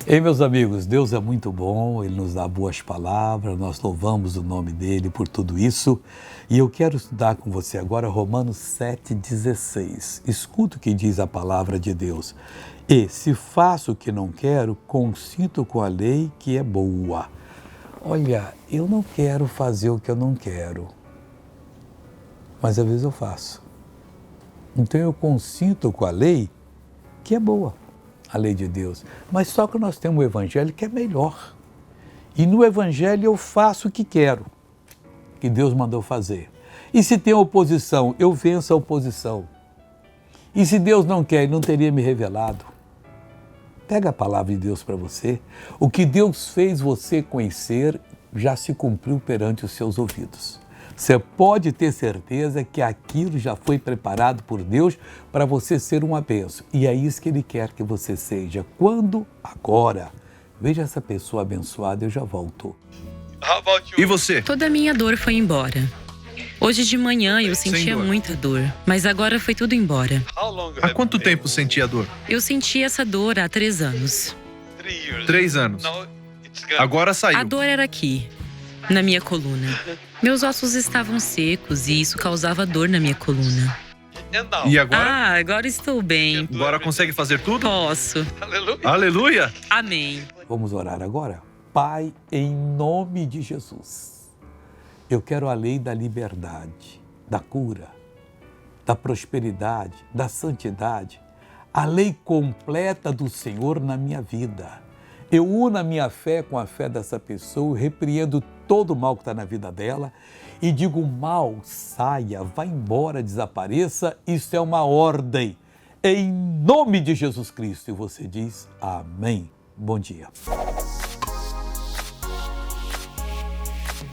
Ei, meus amigos, Deus é muito bom, Ele nos dá boas palavras, nós louvamos o nome dEle por tudo isso. E eu quero estudar com você agora Romanos 7,16. Escuta o que diz a palavra de Deus. E se faço o que não quero, consinto com a lei que é boa. Olha, eu não quero fazer o que eu não quero, mas às vezes eu faço. Então eu consinto com a lei que é boa. A lei de Deus, mas só que nós temos o Evangelho que é melhor. E no Evangelho eu faço o que quero, que Deus mandou fazer. E se tem oposição, eu venço a oposição. E se Deus não quer, Ele não teria me revelado. Pega a palavra de Deus para você. O que Deus fez você conhecer já se cumpriu perante os seus ouvidos. Você pode ter certeza que aquilo já foi preparado por Deus para você ser uma bênção. E é isso que Ele quer que você seja. Quando? Agora. Veja essa pessoa abençoada, eu já volto. E você? Toda a minha dor foi embora. Hoje de manhã eu sentia muita dor, mas agora foi tudo embora. Há quanto tempo sentia a dor? Eu senti essa dor há 3 anos. 3 anos. Agora saiu. A dor era aqui, na minha coluna. Meus ossos estavam secos e isso causava dor na minha coluna. E agora? Agora estou bem. Agora consegue fazer tudo? Posso. Aleluia! Amém. Vamos orar agora? Pai, em nome de Jesus, eu quero a lei da liberdade, da cura, da prosperidade, da santidade, a lei completa do Senhor na minha vida. Eu uno a minha fé com a fé dessa pessoa, repreendo todo o mal que está na vida dela e digo: o mal saia, vá embora, desapareça. Isso é uma ordem, em nome de Jesus Cristo. E você diz amém. Bom dia.